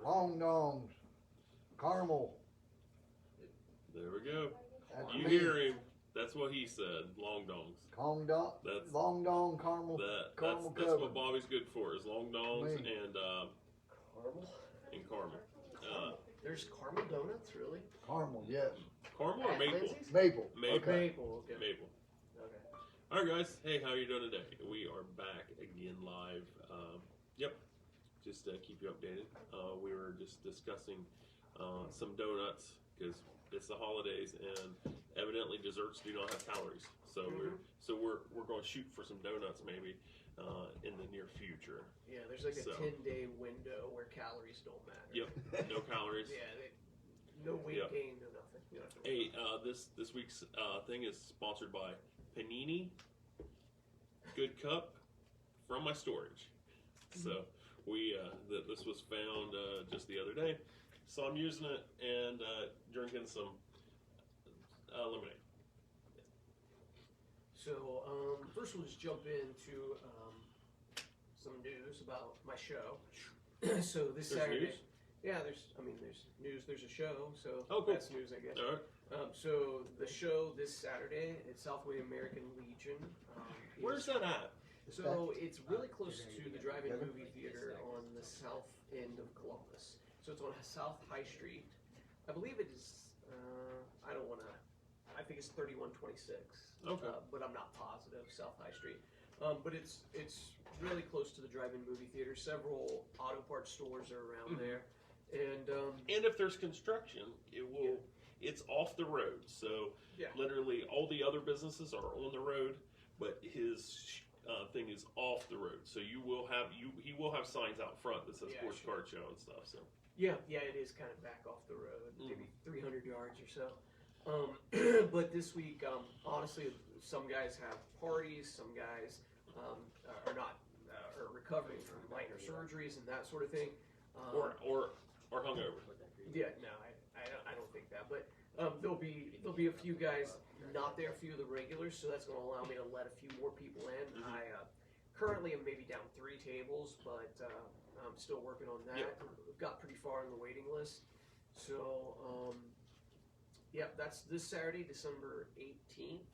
Long dongs. Caramel. There we go. That's You me. hear him. That's what he said. Long dongs. That's long dong caramel. That's covered. what Bobby's good for, is long dongs Me. and caramel. There's caramel donuts, really? Caramel, yes. Caramel or maple? Lindsay's? Maple. Maple. Okay. Maple, okay. Maple. Okay. All right, guys. Hey, how are you doing today? We are back again live. Yep. Just to keep you updated. We were just discussing some donuts because it's the holidays and evidently desserts do not have calories. So we're going to shoot for some donuts maybe in the near future. Yeah, there's like a 10-day window where calories don't matter. Yep. No calories. No weight gain, no nothing. Hey, this week's thing is sponsored by Panini. Good cup from my storage. So this was found just the other day. So I'm using it and drinking some lemonade. So first we'll just jump into some news about my show. So this There's Saturday. news? Yeah, there's news, there's a show, so Oh, cool. that's news, I guess. All right. So the show this Saturday at Southway American Legion. Where's that at? So it's really close to the drive-in movie theater on the south end of Columbus. So it's on South High Street. I believe it is, I think it's 3126. Okay. But I'm not positive, South High Street. But it's really close to the drive-in movie theater. Several auto parts stores are around there. And if there's construction, it's off the road. So literally all the other businesses are on the road, but his thing is off the road. So he will have signs out front that says sports card show and stuff. So yeah, it is kind of back off the road, maybe 300 yards or so. But this week, honestly, some guys have parties, some guys are recovering from minor surgeries and that sort of thing. Or hungover. Yeah, no, I don't think that. But there'll be a few guys not there, a few of the regulars, so that's going to allow me to let a few more people in. I currently am maybe down 3 tables, but I'm still working on that. Yep. We've got pretty far on the waiting list. So, that's this Saturday, December 18th,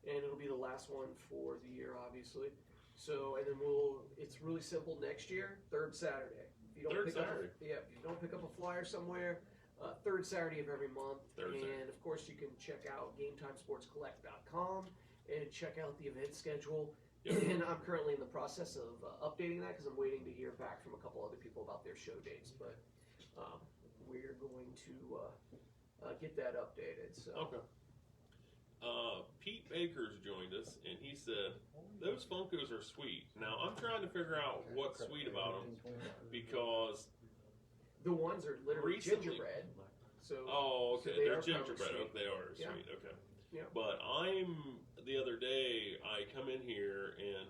and it'll be the last one for the year, obviously. So, and then it's really simple next year, 3rd Saturday. If you don't pick up a flyer somewhere, 3rd Saturday of every month. And of course, you can check out GameTimeSportsCollect.com and check out the event schedule. Yep. And I'm currently in the process of updating that because I'm waiting to hear back from a couple other people about their show dates. But we're going to get that updated. So. Okay. Pete Baker's joined us, and he said, those Funkos are sweet. Now, I'm trying to figure out what's sweet about them, because the ones are literally gingerbread. So, okay. So They're gingerbread. Oh, they are sweet. Okay. Yeah. But the other day, I come in here, and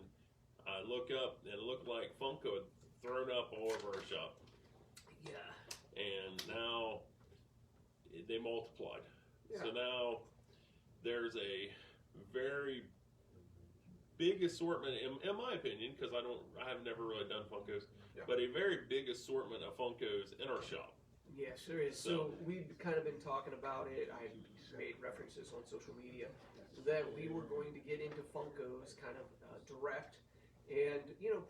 I look up, and it looked like Funko had thrown up all over our shop. Yeah. And now they multiplied. Yeah. So now there's a very big assortment, in my opinion, because I have never really done Funkos, but a very big assortment of Funkos in our shop. Yes, there is. So we've kind of been talking about it. I made references on social media that we were going to get into Funkos kind of direct. And,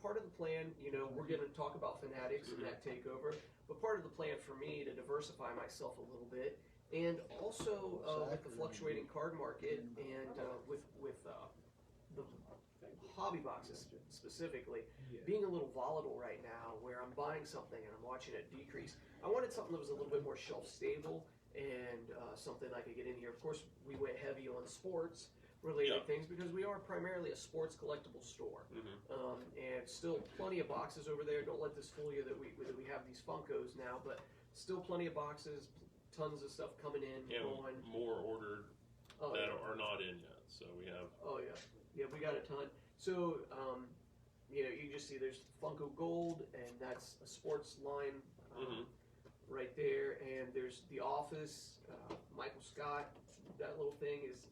part of the plan, we're going to talk about Fanatics and that takeover, but part of the plan for me to diversify myself a little bit, and also with the fluctuating card market and with the hobby boxes specifically being a little volatile right now, where I'm buying something and I'm watching it decrease. I wanted something that was a little bit more shelf stable and something I could get in here. Of course, we went heavy on sports related things because we are primarily a sports collectible store, and still plenty of boxes over there. Don't let this fool you that we have these Funkos now, but still plenty of boxes, tons of stuff coming in. More ordered that are not in yet. So we have. Oh yeah, we got a ton. So you can just see there's Funko Gold, and that's a sports line right there. And there's The Office, Michael Scott. That little thing is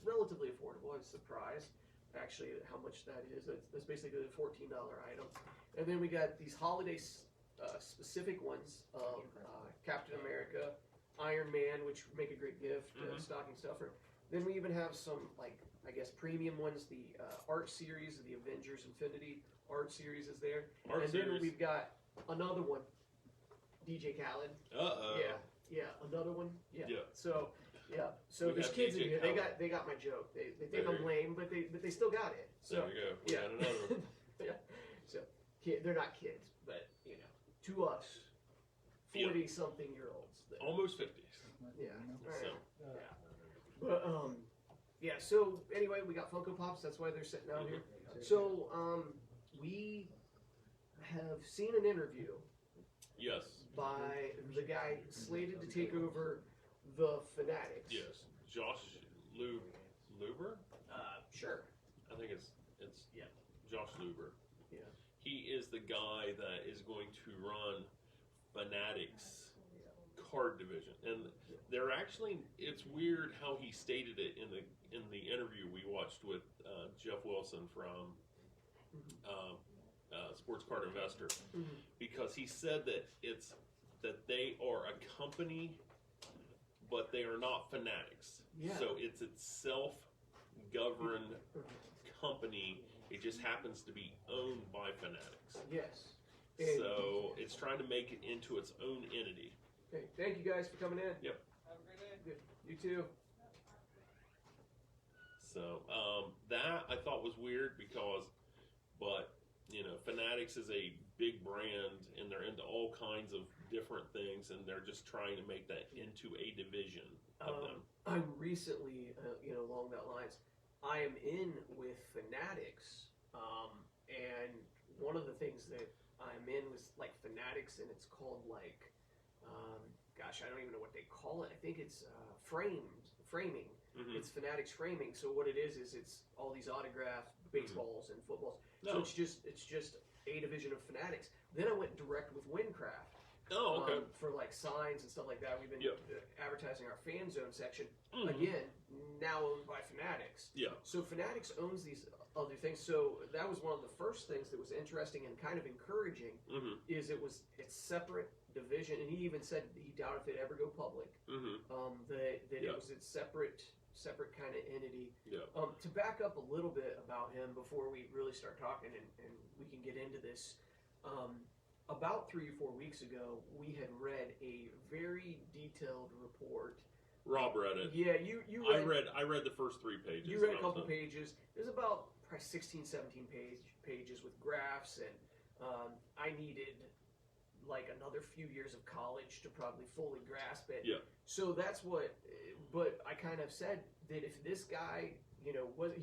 relatively affordable. I was surprised actually at how much that is. That's basically a $14 item. And then we got these holiday specific ones of Captain America, Iron Man, which make a great gift, stocking stuffer. Then we even have some, like, I guess, premium ones. The art series of the Avengers Infinity art series is there. Then we've got another one, DJ Khaled. Yeah, another one. Yeah. So there's kids in here. They got my joke. They think I'm lame, but they still got it. So there we go. We got another one. So they're not kids, but to us, 40-something-year-olds. Almost 50s. Yeah. So. But so anyway, we got Funko Pops. That's why they're sitting out here. So we have seen an interview. Yes. By the guy slated to take over the Fanatics. Yes. Josh Luber? Sure. I think it's Josh Luber. Yeah. He is the guy that is going to run Fanatics card division, and they're actually, it's weird how he stated it in the interview we watched with Jeff Wilson from Sports Card Investor, because he said that they are a company, but they are not Fanatics. So it's a self-governed company. It just happens to be owned by Fanatics. Yes. So it's trying to make it into its own entity. Okay, thank you guys for coming in. Yep. Have a great day. You too. So that I thought was weird but Fanatics is a big brand, and they're into all kinds of different things, and they're just trying to make that into a division of them. I'm recently, along that lines, I am in with Fanatics, and one of the things that I'm in was like Fanatics, and it's called like, I don't even know what they call it. I think it's framing. It's Fanatics framing. So what it is it's all these autographed baseballs and footballs. So it's just a division of Fanatics. Then I went direct with Windcraft. Oh, okay. For like signs and stuff like that. We've been advertising our fan zone section. Again, now owned by Fanatics. Yeah. So Fanatics owns these other things. So that was one of the first things that was interesting and kind of encouraging. Is it's separate division, and he even said he doubted if it'd ever go public. That it was its separate kind of entity. To back up a little bit about him before we really start talking, and we can get into this. About 3 or 4 weeks ago, we had read a very detailed report. Rob read it. Yeah, you read. I read the first 3 pages. You read a couple pages. There's about probably 16, 17 pages with graphs, and I needed like another few years of college to probably fully grasp it. Yeah. So that's what. But I kind of said that if this guy, he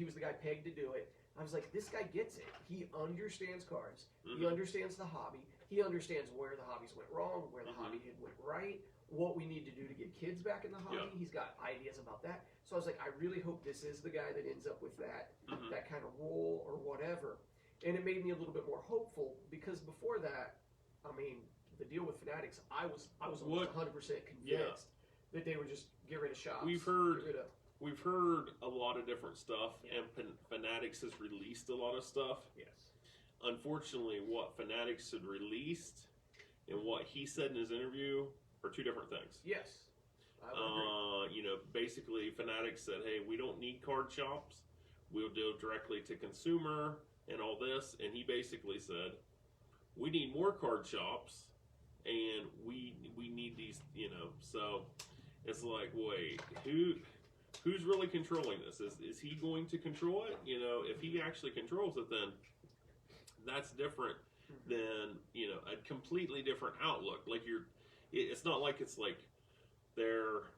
was the guy pegged to do it. I was like, this guy gets it. He understands cards. He understands the hobby. He understands where the hobbies went wrong, where the hobby went right, what we need to do to get kids back in the hobby. He's got ideas about that. So I was like, I really hope this is the guy that ends up with that kind of role or whatever. And it made me a little bit more hopeful, because before that, I mean, the deal with Fanatics, I was almost 100% convinced that they would just get rid of shops. We've heard a lot of different stuff, and Fanatics has released a lot of stuff. Yes. Unfortunately, what Fanatics had released and what he said in his interview are 2 different things. Yes. I would agree. Basically, Fanatics said, hey, we don't need card shops. We'll deal directly to consumer and all this. And he basically said, we need more card shops, and we need these, So it's like, wait, who's really controlling this? Is he going to control it? If he actually controls it, then that's different than, a completely different outlook. Like it's not like it's like they're,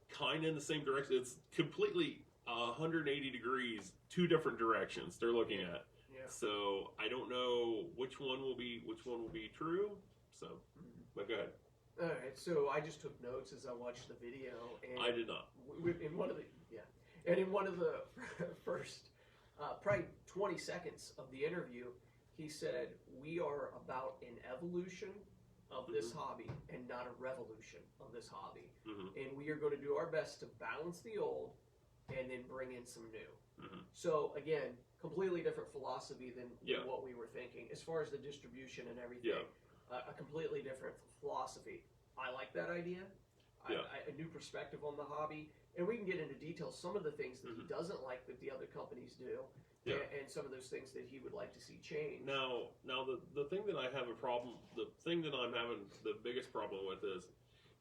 kind of in the same direction. It's completely 180 degrees, 2 different directions they're looking at. Yeah. So I don't know which one will be true. So, but go ahead. All right, so I just took notes as I watched the video, and I did not. In one of the first, probably 20 seconds of the interview, he said, "We are about an evolution of this hobby and not a revolution of this hobby, and we are going to do our best to balance the old and then bring in some new." So again, completely different philosophy than what we were thinking as far as the distribution and everything. a completely different philosophy. I like that idea. Yeah. A new perspective on the hobby, and we can get into details. Some of the things that he doesn't like that the other companies do, and some of those things that he would like to see change. Now the thing that I have a problem, the thing that I'm having the biggest problem with is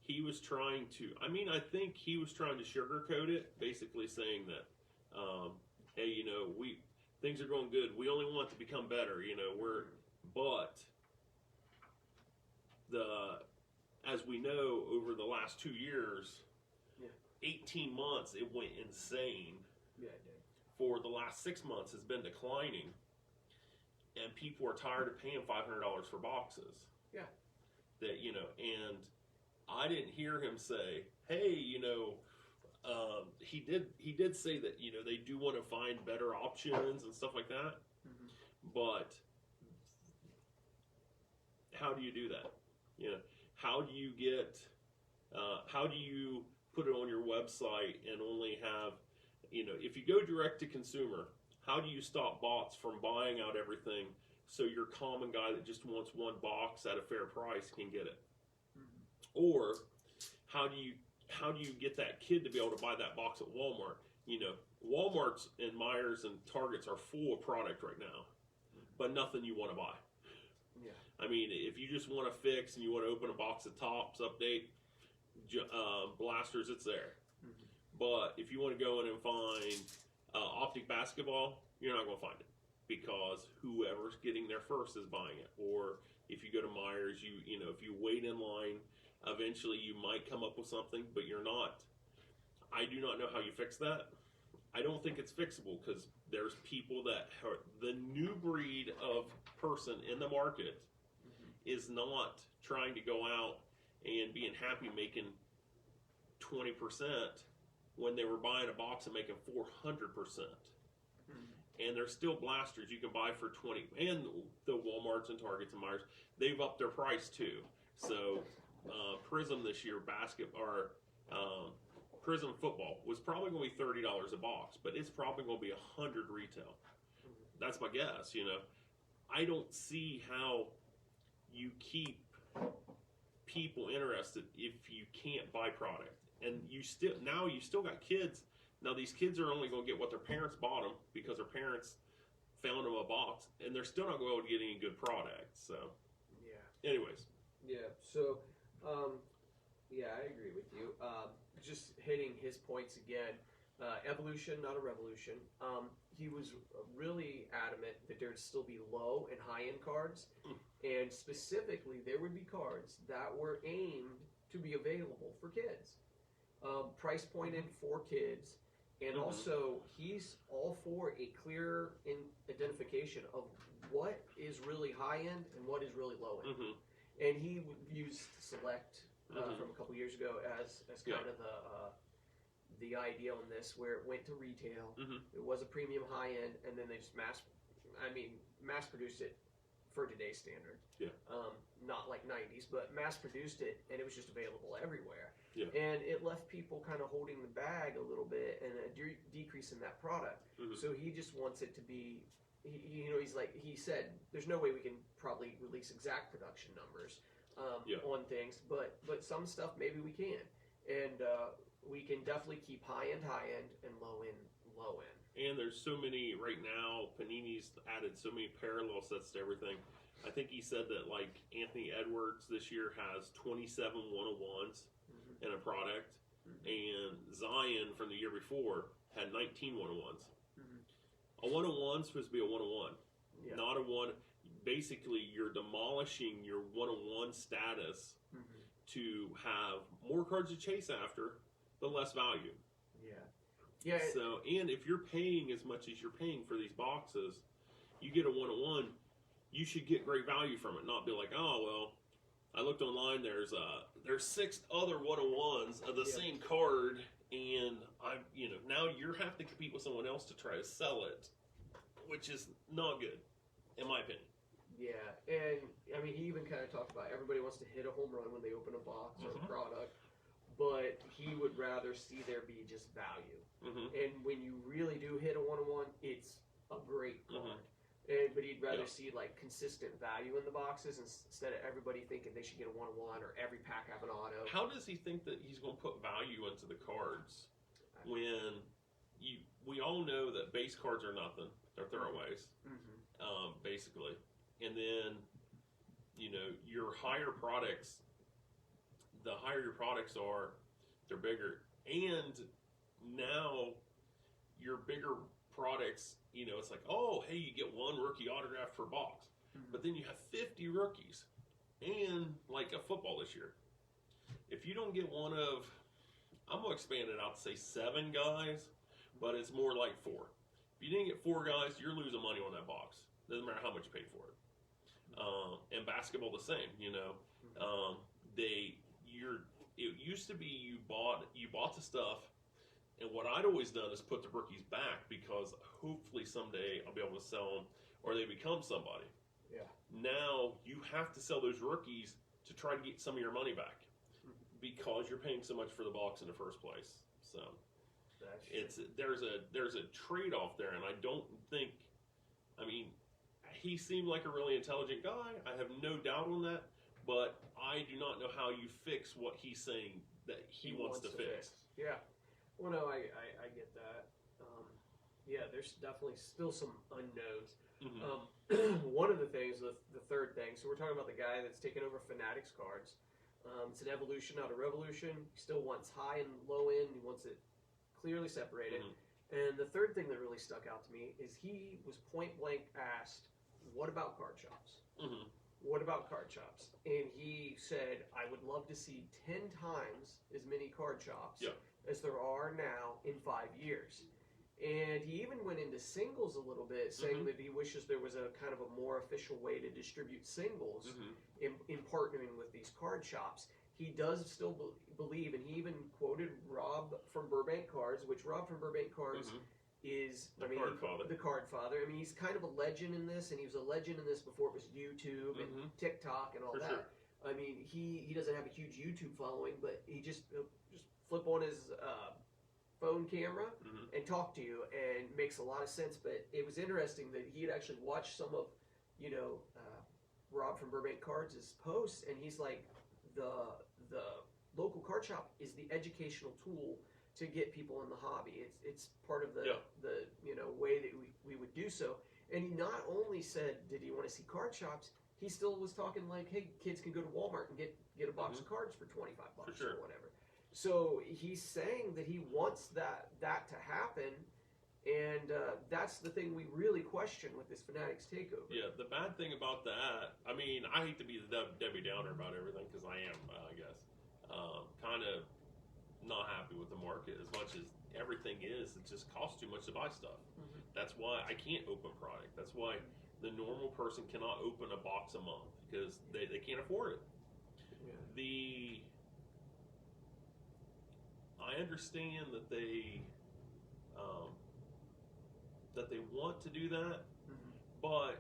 he was trying to. I mean, I think he was trying to sugarcoat it, basically saying that, hey, you know, things are going good. We only want to become better. You know, but as we know, over the last 2 years, 18 months, it went insane. Yeah, it did. For the last 6 months, it's been declining, and people are tired of paying $500 for boxes. Yeah. That, you know, and I didn't hear him say, hey, you know, he did say that, you know, they do want to find better options and stuff like that. Mm-hmm. But how do you do that? You know, how do you put it on your website and only have, you know, if you go direct to consumer, how do you stop bots from buying out everything so your common guy that just wants one box at a fair price can get it? Mm-hmm. Or how do you get that kid to be able to buy that box at Walmart? You know, Walmart's and Myers and Targets are full of product right now, but nothing you want to buy. Yeah. I mean, if you just want to fix and you want to open a box of Tops, update, blasters, it's there. Mm-hmm. But if you want to go in and find Optic basketball, you're not going to find it because whoever's getting there first is buying it. Or if you go to Myers, you know, if you wait in line, eventually you might come up with something, but you're not. I do not know how you fix that. I don't think it's fixable because there's people that are the new breed of person in the market is not trying to go out and being happy making 20% when they were buying a box and making 400%. And there's still blasters you can buy for 20, and the Walmarts and Targets and Myers, they've upped their price too. So Prism this year Prism football was probably going to be $30 a box, but it's probably going to be $100 retail. That's my guess. You know, I don't see how you keep people interested if you can't buy product, and you still got kids. Now these kids are only going to get what their parents bought them because their parents found them a box, and they're still not going to get any good product. So, yeah. Anyways. Yeah. So, yeah, I agree with you. Just hitting his points again. Evolution, not a revolution. He was really adamant that there'd still be low and high-end cards, and specifically there would be cards that were aimed to be available for kids, price pointed for kids, and also he's all for a clear identification of what is really high-end and what is really low-end. And he used Select from a couple years ago as kind of the idea on this, where it went to retail. It was a premium high end, and then they just mass produced it for today's standard. Not like 90s, but mass produced it, and it was just available everywhere. And it left people kind of holding the bag a little bit, and a decrease in that product. So he just wants it to be, he said, there's no way we can probably release exact production numbers on things, but some stuff maybe we can. And we can definitely keep high-end and low-end low-end. And there's so many right now, Panini's added so many parallel sets to everything. I think he said that, like, Anthony Edwards this year has 27 101s in a product, and Zion from the year before had 19 101s. A 101 is supposed to be a 101, not a one. Basically, you're demolishing your 101 status to have more cards to chase after, but less value. Yeah. So, and if you're paying as much as you're paying for these boxes, you get a 101, you should get great value from it. Not be like, oh well, I looked online. There's 6 other 101s of the same card, and now you're having to compete with someone else to try to sell it, which is not good, in my opinion. Yeah, and I mean, he even kind of talked about everybody wants to hit a home run when they open a box or a product, but he would rather see there be just value. And when you really do hit a 101, it's a great card. But he'd rather Yeah. see like consistent value in the boxes instead of everybody thinking they should get a 1-1 or every pack have an auto. How does he think that he's going to put value into the cards when we all know that base cards are nothing? They're throwaways, basically. And then, your higher products, the higher your products are, they're bigger. And now your bigger products, it's like, oh, hey, you get one rookie autograph per box. But then you have 50 rookies and like a football this year. If you don't get one of, I'm going to expand it out to say 7 guys, but it's more like 4. If you didn't get 4 guys, you're losing money on that box. Doesn't matter how much you paid for it. And basketball the same, it used to be you bought the stuff, and what I'd always done is put the rookies back because hopefully someday I'll be able to sell them or they become somebody. Yeah. Now you have to sell those rookies to try to get some of your money back because you're paying so much for the box in the first place. So there's a trade-off there, and I don't think, he seemed like a really intelligent guy. I have no doubt on that, but I do not know how you fix what he's saying that he wants to fix. Yeah. Well, no, I get that. There's definitely still some unknowns. One of the things, the third thing, so we're talking about the guy that's taken over Fanatics cards. It's an evolution, not a revolution. He still wants high and low end. He wants it clearly separated. And the third thing that really stuck out to me is he was point blank asked, what about card shops? What about card shops? And he said, I would love to see 10 times as many card shops as there are now in 5 years. And he even went into singles a little bit, saying that he wishes there was a kind of a more official way to distribute singles in partnering with these card shops. He does still believe, and he even quoted Rob from Burbank Cards, which Rob from Burbank Cards is the card father. I mean, he's kind of a legend in this, and he was a legend in this before it was YouTube and TikTok and all For that. sure. I mean, he doesn't have a huge YouTube following, but he just flip on his phone camera and talk to you, and makes a lot of sense. But it was interesting that he had actually watched some of, Rob from Burbank Cards' posts, and he's like, the local card shop is the educational tool to get people in the hobby. It's part of the way that we would do so. And he not only said, did he want to see card shops, he still was talking like, hey, kids can go to Walmart and get a box of cards for $25 or whatever. So he's saying that he wants that to happen, and that's the thing we really question with this Fanatics takeover. Yeah, the bad thing about that, I hate to be the Debbie Downer about everything, because I am, I guess, kind of not happy with the market as much as everything is. It just costs too much to buy stuff. That's why I can't open product. That's why the normal person cannot open a box a month, because they can't afford it. Yeah. I understand that they want to do that, but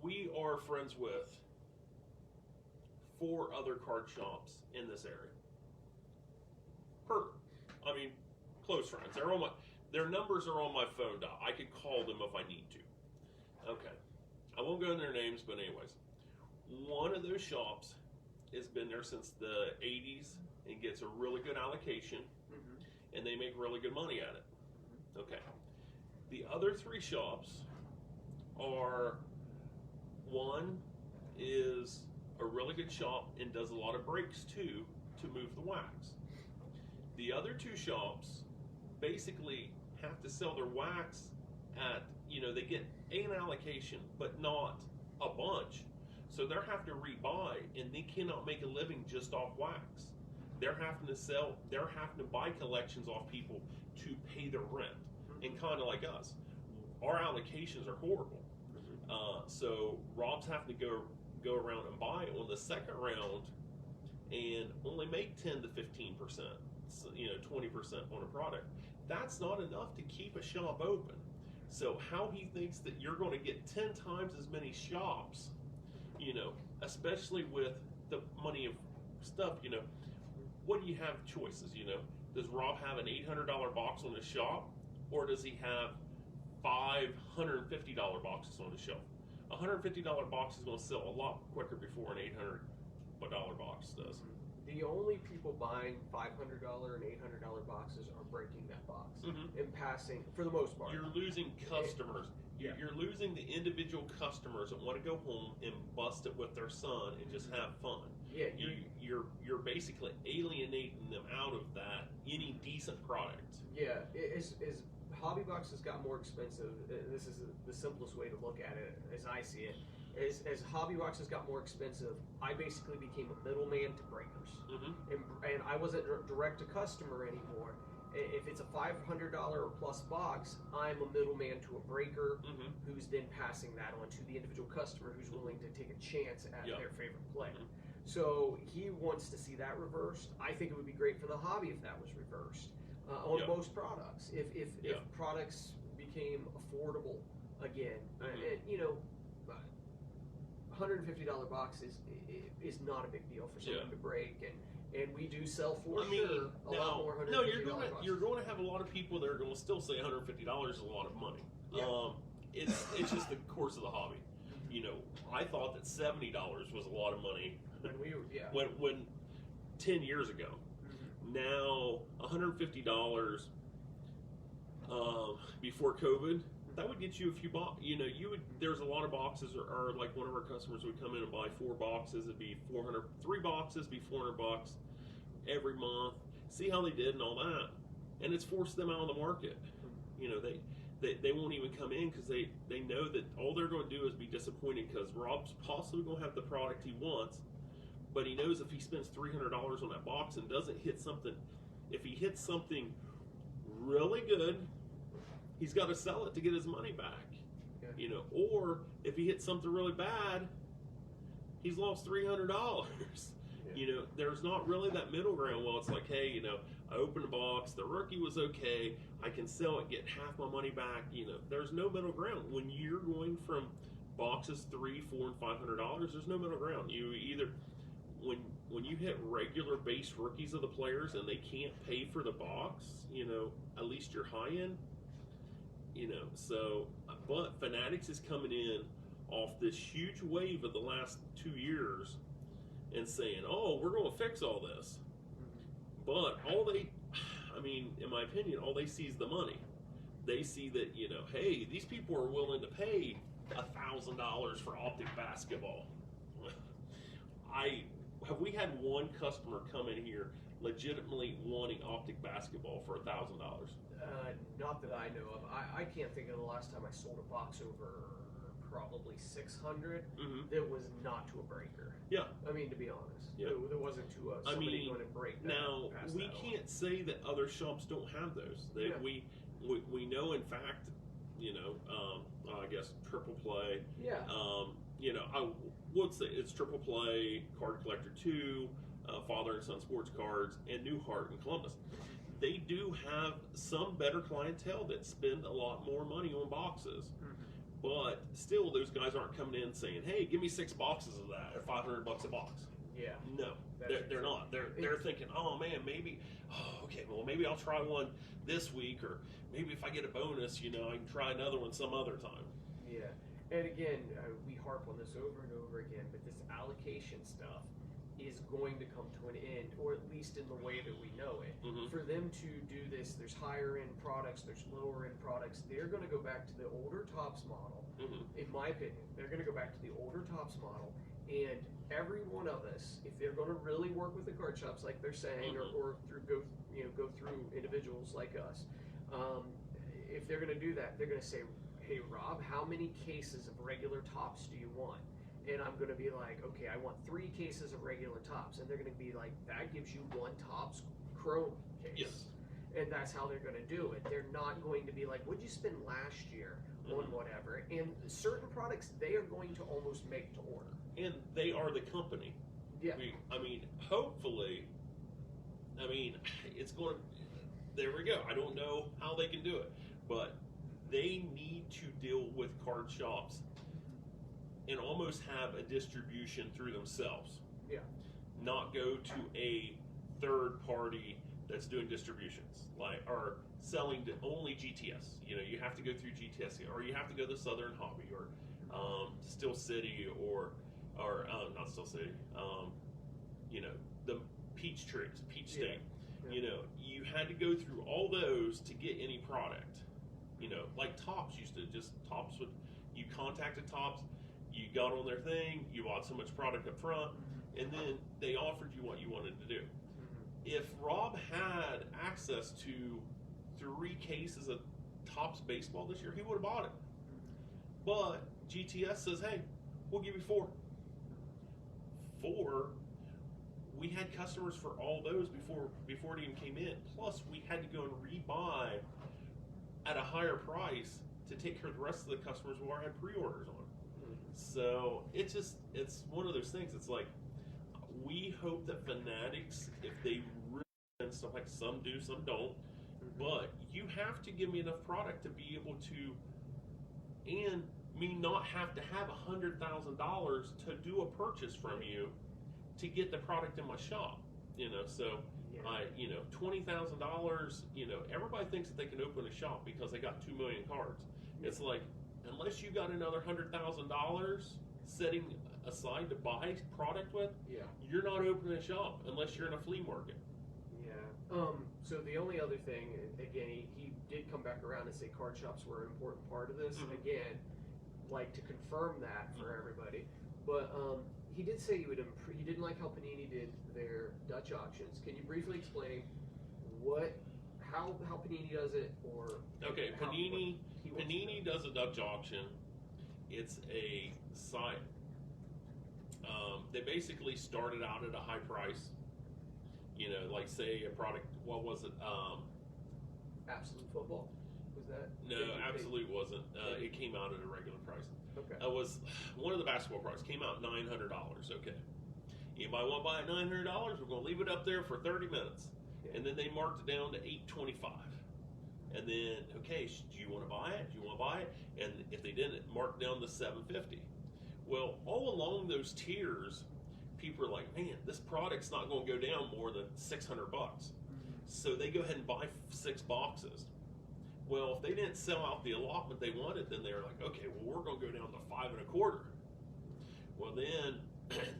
we are friends with 4 other card shops in this area. Close friends. Their numbers are on my phone dial. I could call them if I need to. Okay. I won't go into their names, but anyways, one of those shops has been there since the 80s and gets a really good allocation, and they make really good money at it. Okay. The other 3 shops are, one is a really good shop and does a lot of breaks too to move the wax. The other 2 shops basically have to sell their wax at, they get an allocation, but not a bunch. So they're having to rebuy, and they cannot make a living just off wax. They're having to buy collections off people to pay their rent. And kind of like us, our allocations are horrible. So Rob's having to go around and buy on the second round and only make 10 to 15%, 20% on a product. That's not enough to keep a shop open. So how he thinks that you're going to get 10 times as many shops, especially with the money of stuff, what do you have choices? Does Rob have an $800 box on his shop, or does he have $550 boxes on the shelf. A $150 box is going to sell a lot quicker before an $800 box does. The only people buying $500 and $800 boxes are breaking that box and passing, for the most part. You're losing customers. Yeah. You're losing the individual customers that want to go home and bust it with their son and just have fun. Yeah, You're basically alienating them out of that any decent product. Yeah, as hobby boxes got more expensive, this is the simplest way to look at it as I see it. As hobby boxes got more expensive, I basically became a middleman to breakers. And I wasn't direct to customer anymore. If it's a $500 or plus box, I'm a middleman to a breaker who's then passing that on to the individual customer who's willing to take a chance at their favorite player. So he wants to see that reversed. I think it would be great for the hobby if that was reversed on most products. If products became affordable again, and you know, $150 box is not a big deal for someone to break, and we do sell for lot more $150 No, you're going to have a lot of people that are going to still say $150 is a lot of money. Yeah. It's just the course of the hobby. You know, I thought that $70 was a lot of money when 10 years ago. Now $150 before COVID. That would get you a few boxes. You know, there's a lot of boxes, or like one of our customers would come in and buy 4 boxes. It'd be 3 boxes, be $400 every month. See how they did and all that, and it's forced them out of the market. You know, they won't even come in because they know that all they're going to do is be disappointed because Rob's possibly going to have the product he wants, but he knows if he spends $300 on that box and doesn't hit something, if he hits something really good, he's got to sell it to get his money back. You know, or if he hits something really bad, he's lost $300. You know, there's not really that middle ground. Well, it's like, hey, you know, I opened a box, the rookie was okay, I can sell it, get half my money back. You know, there's no middle ground. When you're going from boxes $300, $400, and $500, there's no middle ground. You either, when you hit regular base rookies of the players and they can't pay for the box, you know, at least you're high end. You know, so, but Fanatics is coming in off this huge wave of the last 2 years and saying, oh, we're going to fix all this. But in my opinion, all they see is the money. They see that, you know, hey, these people are willing to pay $1,000 for optic basketball. Have we had one customer come in here legitimately wanting optic basketball for $1,000? Not that I know of. I can't think of the last time I sold a box over probably 600 that was not to a breaker. Yeah. I mean, to be honest. Yeah. There wasn't to somebody going to break that. Now, we can't say that other shops don't have those. We know, in fact, you know, I guess Triple Play. Yeah. You know, I would say it's Triple Play, Card Collector 2, Father and Son Sports Cards, and Newhart in Columbus. They do have some better clientele that spend a lot more money on boxes, but still, those guys aren't coming in saying, "Hey, give me 6 boxes of that at $500 a box." Yeah, no, they're not. They're thinking, "Oh man, maybe, maybe I'll try one this week, or maybe if I get a bonus, you know, I can try another one some other time." Yeah, and again, we harp on this over and over again, but this allocation stuff is going to come to an end, or at least in the way that we know it. For them to do this, there's higher end products, there's lower end products. They're going to go back to the older Topps model, in my opinion. They're going to go back to the older Topps model, and every one of us, if they're going to really work with the card shops like they're saying, or go through individuals like us, if they're going to do that, they're going to say, "Hey Rob, how many cases of regular Topps do you want?" And I'm going to be like, "Okay, I want 3 cases of regular Topps." And they're going to be like, "That gives you 1 Topps Chrome case." Yes. And that's how they're going to do it. They're not going to be like, "What'd you spend last year on whatever?" And certain products, they are going to almost make to order. And they are the company. Yeah. Hopefully, it's going to, there we go. I don't know how they can do it, but they need to deal with card shops and almost have a distribution through themselves. Yeah. Not go to a third party that's doing distributions, like, or selling to only GTS. You know, you have to go through GTS, or you have to go to Southern Hobby, or Steel City, or not Steel City. You know, the Peach Trees, Peach State. Yeah. You know, you had to go through all those to get any product. You know, like Tops used to Tops would, you contacted Tops, you got on their thing, you bought so much product up front, and then they offered you what you wanted to do. If Rob had access to 3 cases of Tops baseball this year, he would have bought it. But GTS says, hey, we'll give you 4. 4. We had customers for all those before it even came in. Plus, we had to go and rebuy at a higher price to take care of the rest of the customers who already had pre-orders on. So it's one of those things. It's like, we hope that Fanatics, if they really and stuff, like some do, some don't, but you have to give me enough product to be able to, and me not have to have $100,000 to do a purchase from you to get the product in my shop. You know, so $20,000. You know, everybody thinks that they can open a shop because they got 2 million cards. It's like, unless you got another $100,000 setting aside to buy product with, you're not opening a shop unless you're in a flea market. So the only other thing, again, he did come back around and say card shops were an important part of this. Again, like to confirm that for everybody. But he did say he didn't like how Panini did their Dutch auctions. Can you briefly explain how Panini does it, or Panini does a Dutch auction. It's a site. They basically started out at a high price. You know, like say a product. What was it? Absolute Football. Was that? No, Absolute wasn't. It came out at a regular price. Okay. It was one of the basketball products. Came out $900. Okay. Anybody want to buy it $900? We're going to leave it up there for 30 minutes, and then they marked it down to $825. And then, okay, do you want to buy it? Do you want to buy it? And if they didn't, marked down to $750. Well, all along those tiers, people are like, man, this product's not going to go down more than $600. So they go ahead and buy 6 boxes. Well, if they didn't sell out the allotment they wanted, then they were like, okay, well, we're going to go down to $525. Well, then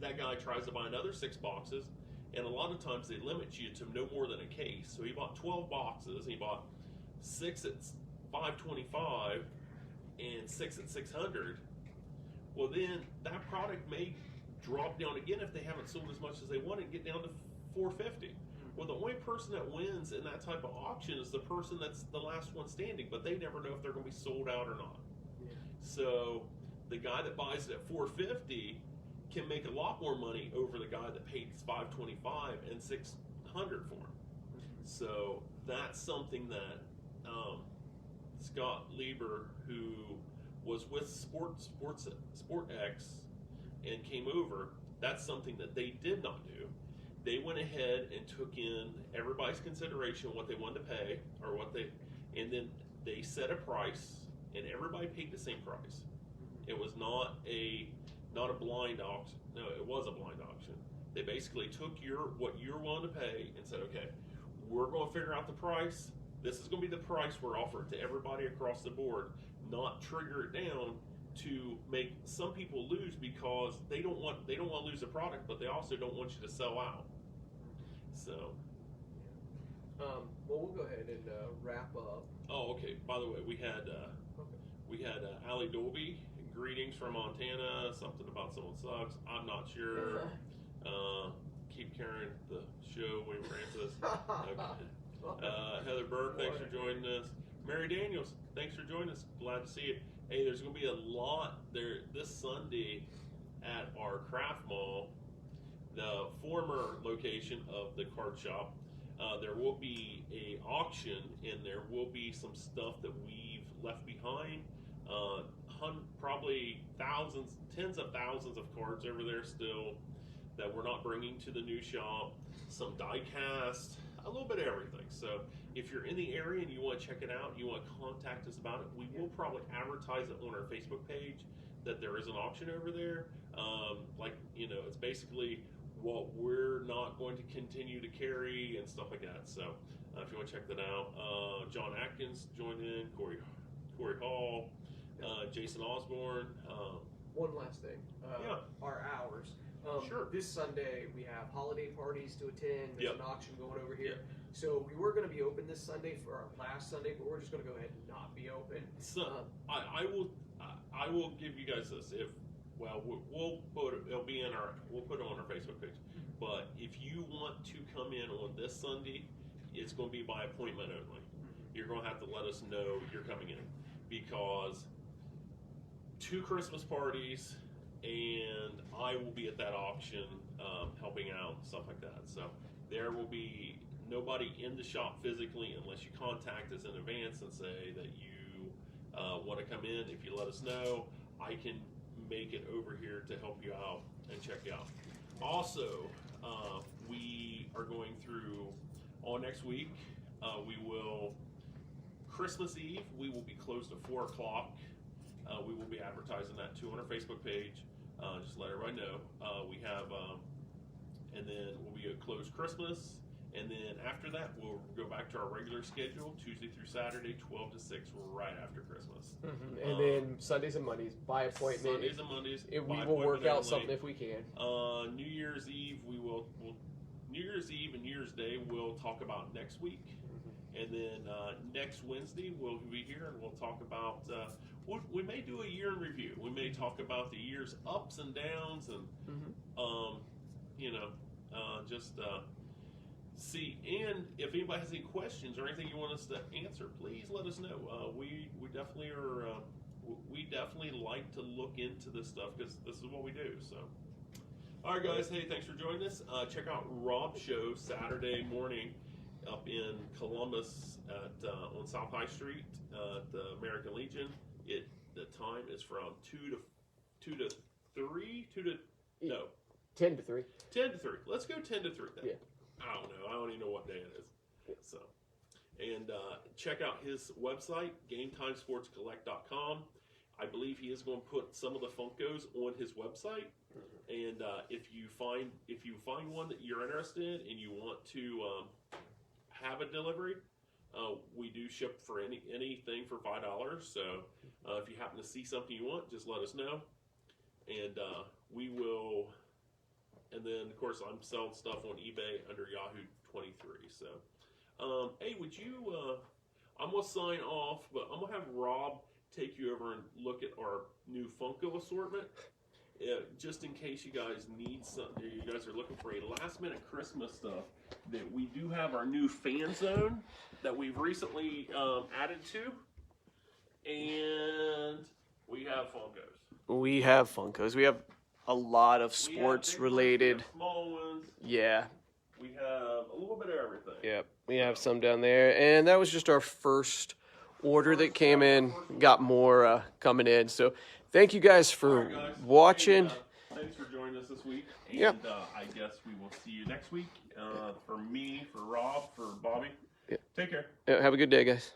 that guy tries to buy another 6 boxes, and a lot of times they limit you to no more than a case. So he bought 12 boxes, and he bought 6 at $525 and 6 at $600. Well, then that product may drop down again if they haven't sold as much as they want and get down to $450. Well, the only person that wins in that type of auction is the person that's the last one standing, but they never know if they're going to be sold out or not. So the guy that buys it at $450 can make a lot more money over the guy that paid $525 and $600 for him. So that's something that Scott Luber, who was with SportX and came over, that's something that they did not do. They went ahead and took in everybody's consideration, what they wanted to pay, and then they set a price, and everybody paid the same price. It was not a blind auction. No, it was a blind auction. They basically took what you're willing to pay and said, okay, we're going to figure out the price. This is going to be the price we're offering to everybody across the board, not trigger it down to make some people lose because they don't want to lose the product, but they also don't want you to sell out. So, well, we'll go ahead and wrap up. Oh, okay. By the way, we had Allie Dolby. Greetings from Montana. Something about someone sucks. I'm not sure. Keep carrying the show, Wayne Francis. Okay. Heather Burke, thanks for joining us. Mary Daniels, thanks for joining us. Glad to see you. Hey, there's going to be a lot there this Sunday at our craft mall, the former location of the card shop. There will be a auction, and there will be some stuff that we've left behind. Probably tens of thousands of cards over there still that we're not bringing to the new shop. Some die cast, a little bit of everything. So if you're in the area and you want to check it out, you want to contact us about it, we will probably advertise it on our Facebook page that there is an auction over there. It's basically what we're not going to continue to carry and stuff like that. So if you want to check that out, John Atkins joined in, Corey Hall, Jason Osborne. One last thing. Yeah. Our hours. Sure. This Sunday we have holiday parties to attend. There's Yep. an auction going over here. So we were going to be open this Sunday for our last Sunday, but we're just going to go ahead and not be open. So I will give you guys this. We'll put it. We'll put it on our Facebook page. But if you want to come in on this Sunday, it's going to be by appointment only. You're going to have to let us know you're coming in, because 2 Christmas parties, and I will be at that auction helping out, stuff like that. So there will be nobody in the shop physically unless you contact us in advance and say that you want to come in. If you let us know, I can make it over here to help you out and check you out. Also, we are going through all next week. We will, Christmas Eve, we will be closed at 4 o'clock. We will be advertising that too on our Facebook page. Just let everybody know. We have, and then we'll be closed Christmas. And then after that, we'll go back to our regular schedule, Tuesday through Saturday, 12 to 6, right after Christmas. And then Sundays and Mondays by appointment. Sundays and Mondays. We by will work appointment out only. something if we can. New Year's Eve, New Year's Eve and New Year's Day, we'll talk about next week. And then next Wednesday, we'll be here and we'll talk about, we may do a year in review. We may talk about the year's ups and downs and, just see. And if anybody has any questions or anything you want us to answer, please let us know. We definitely are, we definitely like to look into this stuff because this is what we do. So, all right, guys. Hey, thanks for joining us. Check out Rob's show Saturday morning up in Columbus at on South High Street at the American Legion. The time is from 10 to 3. 10 to 3. 10 to 3. Let's go 10 to 3 then. Yeah. I don't know. I don't even know what day it is. So, and check out his website, GameTimeSportsCollect.com. I believe he is going to put some of the Funkos on his website. And if you find one that you're interested in and you want to have a delivery, we do ship for anything for $5. So if you happen to see something you want, just let us know, and we will. And then of course I'm selling stuff on eBay under Yahoo 23. So hey, would you? I'm gonna sign off, but I'm gonna have Rob take you over and look at our new Funko assortment. Just in case you guys need something, you guys are looking for a last minute Christmas stuff, that we do have our new fan zone that we've recently added to, and we have Funkos. We have Funkos. We have a lot of We have sports big related. ones, we have small ones. Yeah. We have a little bit of everything. Yep. We have some down there. And that was just our first order that came in. Got more coming in. So thank you guys for All right, guys. watching. Hey, thanks for joining us this week. And Yep. I guess we will see you next week. For me, for Rob, for Bobby. Yep. Take care. Have a good day, guys.